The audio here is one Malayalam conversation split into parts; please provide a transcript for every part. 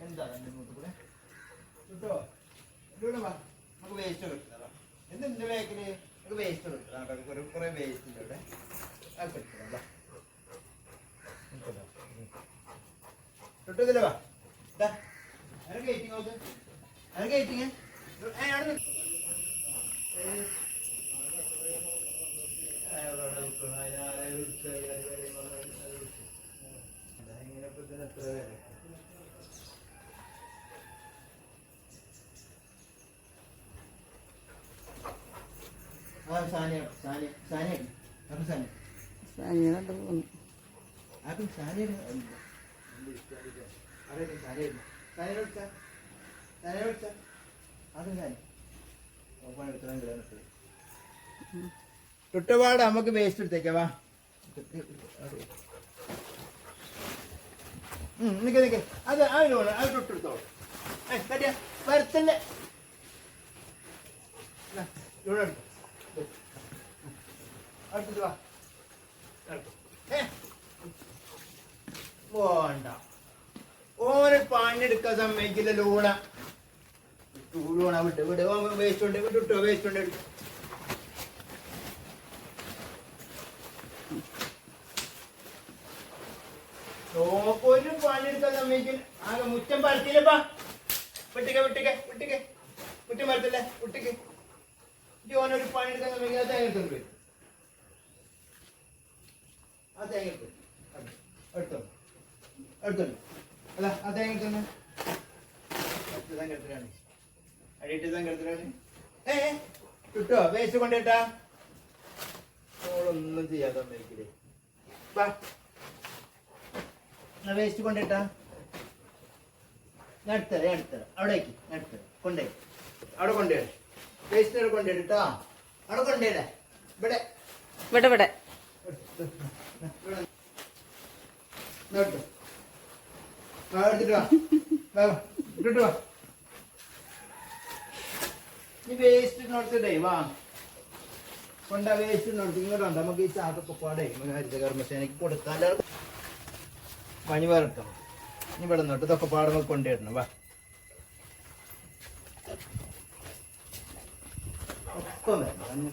എന്താണ് എൻ്റെ മൂത്ത് കൂടെ കിട്ടോ ഇവിടെ വാ നമുക്ക് വേസ്റ്റ് കിട്ടുക എന്ത് എൻ്റെ ബാക്കിൽ നമുക്ക് വേസ്റ്റ് കിട്ടുക കുറേ വേസ്റ്റ് ഉണ്ട് ഇവിടെ അത് കിട്ടുക കിട്ടുന്നില്ല വാ അത് കയറ്റിങ് നോക്ക് അത് കയറ്റിങ് അവിടെ തൊട്ടുപാട് നമുക്ക് വേസ്റ്റ് എടുത്തേക്കാ നിക്ക് നിക്ക് അത് അതിനോട് അത് തൊട്ടെടുത്തോളൂ വരത്തല്ലേ അടുത്തിട്ട് വാ പോണ്ട ഓനെ പണിയെടുക്കാൻ സമ്മതിക്കില്ല ലൂണ ലൂണ വിട്ട് വിട് വേസ്റ്റ് ഉണ്ട് വിട്ടോ വേസ്റ്റ് ഉണ്ട് ഒരു പണിയെടുക്കാൻ സമ്മതിക്കില്ല ആകെ മുറ്റം പരത്തില്ലപ്പാ വിട്ടിക്കെ വിട്ടിക്കെ വിട്ടിക്കെ മുറ്റം പരത്തില്ലേ വിട്ടിക്കെ ഓനൊരു പണിയെടുക്കാൻ സമ്മതിക്കില്ല തേങ്ങ ആ തേങ്ങ എടുത്തോ എടുത്തോ അല്ല ആ തേങ്ങ തന്നെ സങ്കടത്തിലാണ് അടിയിട്ട് സങ്കടത്തിലാണ് കിട്ടോ വേസ്റ്റ് കൊണ്ടേട്ടാ ഓളൊന്നും ചെയ്യാതെ അമ്മയ്ക്കില്ലേ വാ വേസ്റ്റ് കൊണ്ടേട്ടാ ഞാൻ എടുത്തരാം അവിടേക്ക് ഞാൻ എടുത്തരാം കൊണ്ടേ അവിടെ കൊണ്ടുപോയി വേസ്റ്റ് കൊണ്ടുപോയിട്ടാ അവിടെ കൊണ്ടുപോയില്ലേ ഇവിടെ ഇവിടെ ഇവിടെ വേസ്റ്റ് നോട്ടേ വാ കൊണ്ട വേസ്റ്റ് നോട്ട് ഇങ്ങോട്ടുണ്ട് നമുക്ക് ഈ ചാക്കൊക്കെ പാടേ ഹരിത കർമ്മസേനക്ക് കൊടുത്താൽ പണി വരട്ടോ ഇനി ഇവിടെ നോട്ട് ഇതൊക്കെ പാടുമ്പോൾ കൊണ്ടുവരണം വാ ഒപ്പം വരണം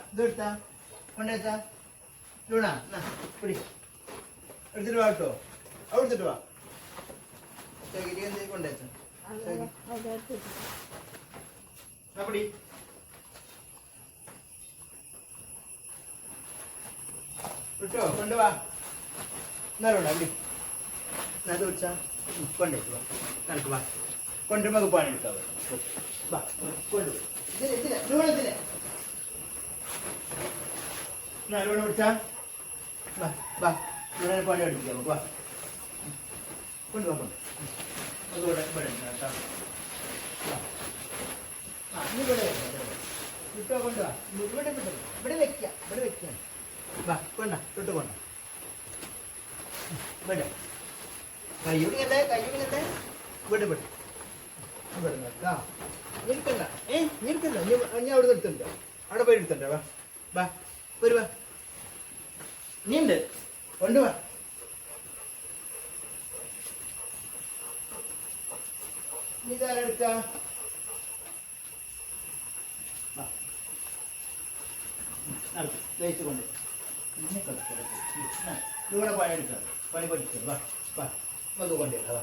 ഇതെടുത്താ കൊണ്ടേച്ചാ ലൂണ പിടി എടുത്തിട്ട് വാ കേട്ടോ അവിടുത്തിട്ട് വാ ചകിരി എന്തെങ്കിലും കൊണ്ടേച്ചാ പിടി വിട്ടോ കൊണ്ടുവാ എന്നാലും പിടി അത് വെച്ചാ കൊണ്ടേക്ക് വാ നടക്ക് വാ കൊണ്ടുവരുമ്പോൾ പണി എടുക്കാം വാ കൊണ്ടുപോയി ഇതിലെ ലൂണത്തിലെ ലൂണ പിടിച്ചാ വാ വാ ലൂണ പണി എടുക്കാം നമുക്ക് വാ കൊണ്ടുപോകാം അതുകൂടെ ഇവിടെ കേട്ടോ ആ ഇനി ഇവിടെ വിട്ടോ കൊണ്ടുവാ ഇവിടെ ഇവിടെ വെക്കാം ഇവിടെ വെക്കാം വാ കൊണ്ട തൊട്ട് കൊണ്ട ഇവിടെ കയ്യൂടിങ്ങല്ലേ കയ്യൂടിങ്ങല്ലേ ഇവിടെ ഇവിടെ ഇവിടെ നോക്കാ നിൽക്കണ്ട നിൽക്കണ്ട ഞാൻ അവിടെ നിർത്തണ്ട അവിടെ പോയി എടുത്തണ്ട വാ വാ ഒരു വാ നീ ഉണ്ട് കൊണ്ടുവാ നീ താരെടുക്ക വേസ്റ്റ് കൊണ്ട് ഇവിടെ പണി എടുക്കാം പണി പഠിക്കാം വാ വാ നമുക്ക് കൊണ്ടുവരാം വാ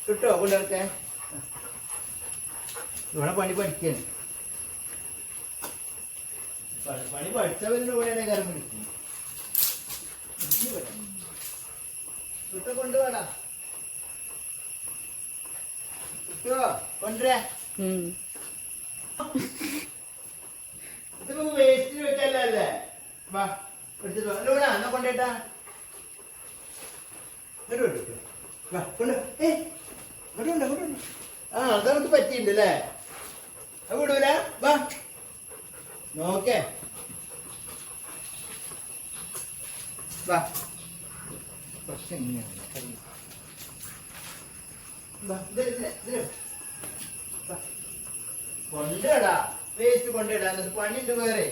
കിട്ടോ കൊണ്ടുവരട്ടെ ഇവിടെ പണി പഠിക്കാൻ പണി പഠിച്ചവരുടെ കൂടെയാണ് കാര്യം പഠിക്കും കിട്ടോ കൊണ്ടുപോടാ കിട്ടോ കൊണ്ടുവരാ ഇതിപ്പോ വേസ്റ്റ് വെക്കല്ലേ വാ എടുത്തിട്ട് വാ എന്നാ കൊണ്ടേട്ടാ വാ കൊണ്ട് ഇങ്ങോട്ടുണ്ട് ആ അതവർക്ക് പറ്റിയിട്ടുണ്ടല്ലേ അത് വിടൂല വാ നോക്കേ വാ പക്ഷെ എങ്ങനെയാണ് കൊണ്ടിടാ വേസ്റ്റ് കൊണ്ടിടാ എന്നിട്ട് പണിയുണ്ട് വേറെ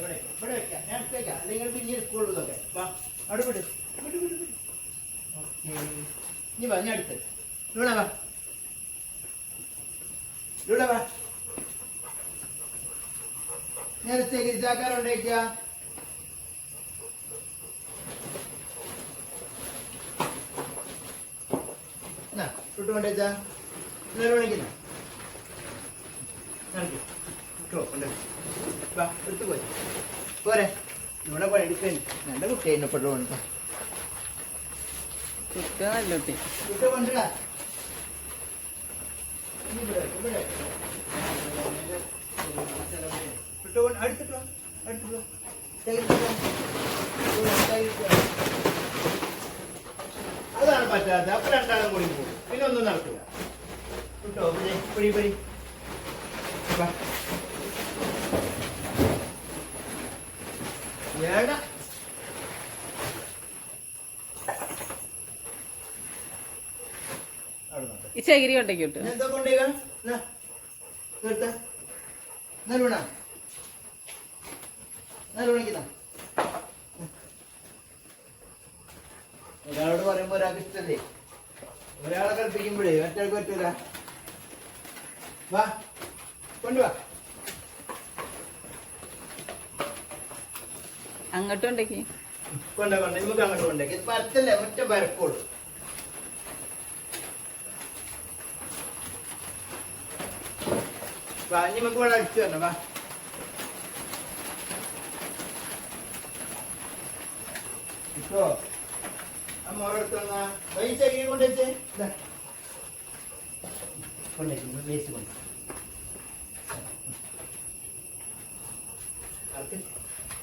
ഇവിടെ വെക്കാം ഞാൻ എടുത്തേക്കാം അല്ലെങ്കിൽ പിന്നെ സ്കൂളിൽ ഇതൊക്കെ വാ അവിടെ വിട് ഓക്കെ ഇനി വാ ഞാൻ അടുത്ത് ഇവിടെ വാ ഇവിടെ വാ ഞാൻ ചാക്കാരുണ്ടേക്കാ ഇട്ടുകൊണ്ടേച്ചാ എല്ലാവരും വിളിക്കുന്ന എടുത്തു പോയി പോരെ ഇവിടെ പണിയെടുക്കാൻ എൻ്റെ കുട്ടി എന്നെ പെട്ടുകൊണ്ട് കുട്ടി കൊണ്ടിടാ അടുത്തിട്ടോ അടുത്തിട്ടോ അതാണ് പറ്റാത്ത അപ്പൊ രണ്ടാളും കൂടി പോകും പിന്നെ ഒന്നും നടക്കില്ല കിട്ടോ പിന്നെ പിടി പിടി വേണ്ട ഈ ചകിരി കൊണ്ടേക്കോട്ടെ എന്താ കൊണ്ടേക്കാ നിർത്ത നല്ലോണ നല്ലോണിക്കുന്ന ഒരാളോട് പറയുമ്പോ ഒരാൾക്ക് ഇഷ്ടല്ലേ ഒരാളെ കൽപ്പിക്കുമ്പോഴേ മറ്റൊരാൾക്ക് പറ്റൂല വാ കൊണ്ടുവാ അങ്ങോട്ടും ഉണ്ടേക്ക് കൊണ്ട നമുക്ക് അങ്ങോട്ട് കൊണ്ടേക്ക് പരത്തല്ലേ മുറ്റ പരക്കോളൂ വാ ഇനി നമുക്ക് ഇവിടെ അടിച്ചു തരണം വാ ഇപ്പോ അമ്മോടടുത്ത് വന്നാ വൈ ചെറിയ കൊണ്ടുവച്ചേ കൊണ്ടേക്ക് വേസ്റ്റ് കൊണ്ട്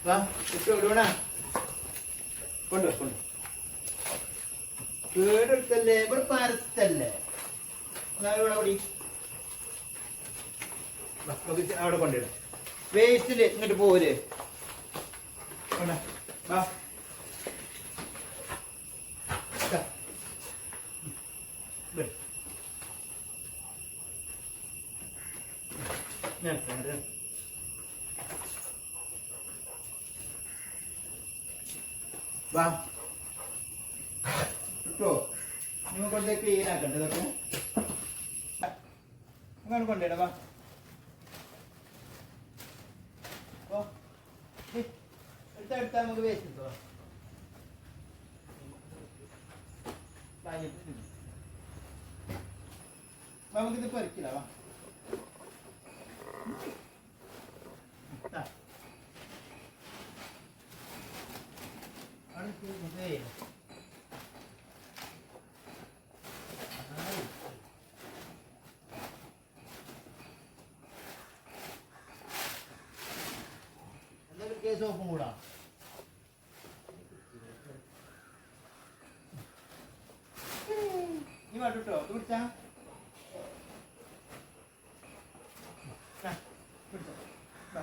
വാ ഇട്ടോ ഇടൂണ കൊണ്ടുവാ കൊണ്ട് കേടെടുത്തല്ലേ ഇവിടെ പരത്തല്ലേ ഇവിടെ കൂടി അവിടെ കൊണ്ടിടാം വേസ്റ്റില് ഇങ്ങോട്ട് പോര് വാ വാ കിട്ടോ നിങ്ങൾ കൊണ്ടേ ക്ലീൻ ആക്കണ്ട ഇതൊക്കെ അങ്ങനെ കൊണ്ടിടാം വാ എടുത്താ നമുക്ക് വേസ്റ്റ് കിട്ടോ നമുക്കിത് പറിക്കില്ല വാ എന്തൊക്കെ കേസ് ഒപ്പം കൂടാ നീ വേട്ടോ പിടിച്ചാ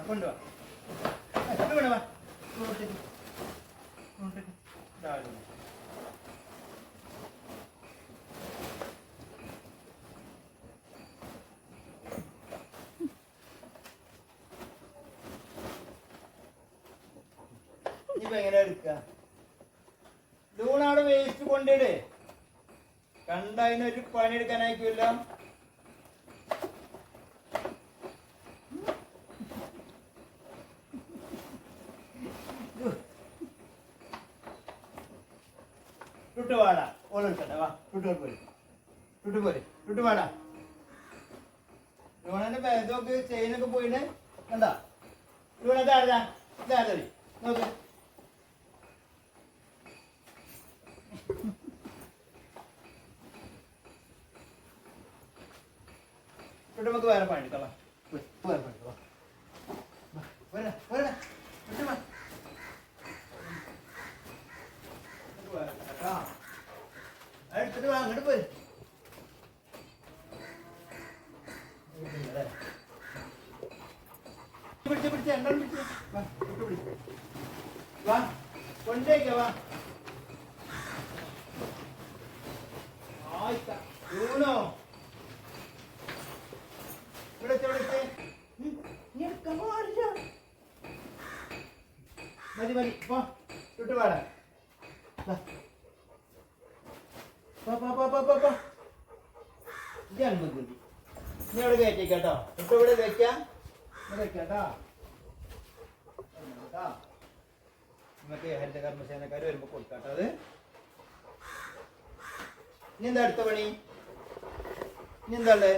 കൊണ്ടുവാ വേണവാ ഇനിയിപ്പോ എങ്ങനെ എടുക്ക ലൂണാട് വേസ്റ്റ് കൊണ്ടിട് കണ്ട അതിനൊരു പണിയെടുക്കാനായിക്കില്ല ടുട്ടുവാടാ ഓളെടുക്കട്ടെ വാ ടുട്ടോട്ട് പോയി ടുട്ടു പോരെ ടുട്ടുവാടാ ലൂണന്റെ ഇതൊക്കെ ചെയിനൊക്കെ പോയിട്ട് കണ്ടാ ലൂണ ഇതാടാ ഇതാടി നോക്ക് നമുക്ക് വേറെ പണിയെടുക്കാം വേറെ പണിയെടുക്കാം എടുത്തിട്ട് വാ അങ്ങോട്ട് പോയി പിടിച്ച് എണ്ണം പിടിച്ച് വാ ഇട്ട് പിടിച്ച് വാ കൊണ്ടേക്ക വാ ൂണോ ഇവിടെ എടുക്കാൻ പാടില്ല മതി മതി പോ ചുട്ടു പാടാ ഇതാണ് ബുദ്ധി ഇനി അവിടെ കയറ്റിക്കാട്ടോ ഇപ്പൊ ഇവിടെ വെക്കാം വെക്കാട്ടോ നമുക്ക് ഹരിത കർമ്മസേനക്കാർ വരുമ്പോ കൊടുക്കാട്ടോ അത് ഇനി എന്താ അടുത്ത പണി ഇനി എന്താ ഉള്ളത്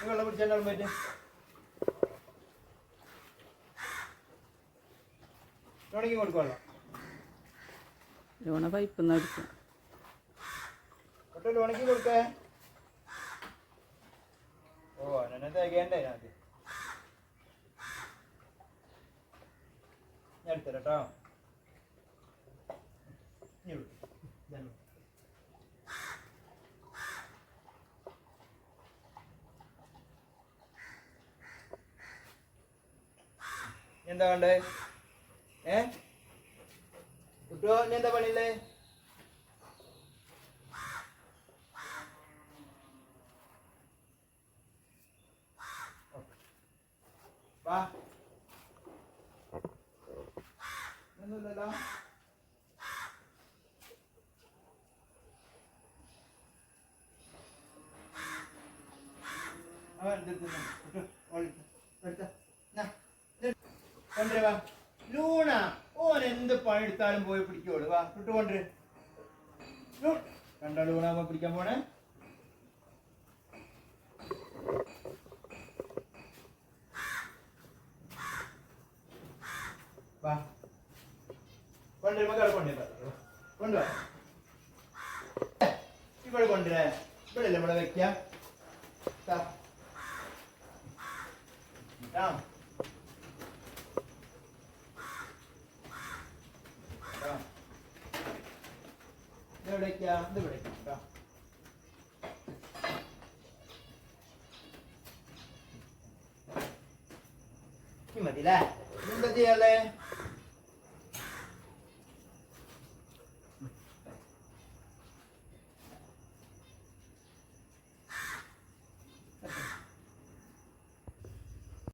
വെള്ളം പിടിച്ചാൽ പോയിട്ട് ഉണങ്ങി കൊടുക്കുവല്ലോ ലോണ പൈപ്പ് നിന്ന് അടിക്കും ഒട്ടൊരു ഉണക്കി കൊടുക്കേ ഓ എന്നെ തികയണ്ടേ അത് ഞാൻ എടുത്തരാം കേട്ടോ എന്താ കണ്ടേ കുട്ടോ ഇനി എന്താ പണിയില്ലേ വാ ഒന്നുമില്ലല്ലോ കൊണ്ടുവരാ ലൂണ ഓൻ എന്ത് പണിയെടുത്താലും പോയി പിടിക്കോളൂ വാ കുട്ടു കൊണ്ടുവരും കണ്ടോ ലൂണാകുമ്പോ പിടിക്കാൻ പോണേ വാ കൊണ്ടുവരുമ്പോ കട കൊണ്ടുവാ ഇവിടെ കൊണ്ടുവരാ ഇവിടെ അല്ലേ ഇവിടെ വെക്കാം മതില്ലേ എന്താ ചെയ്യല്ലേ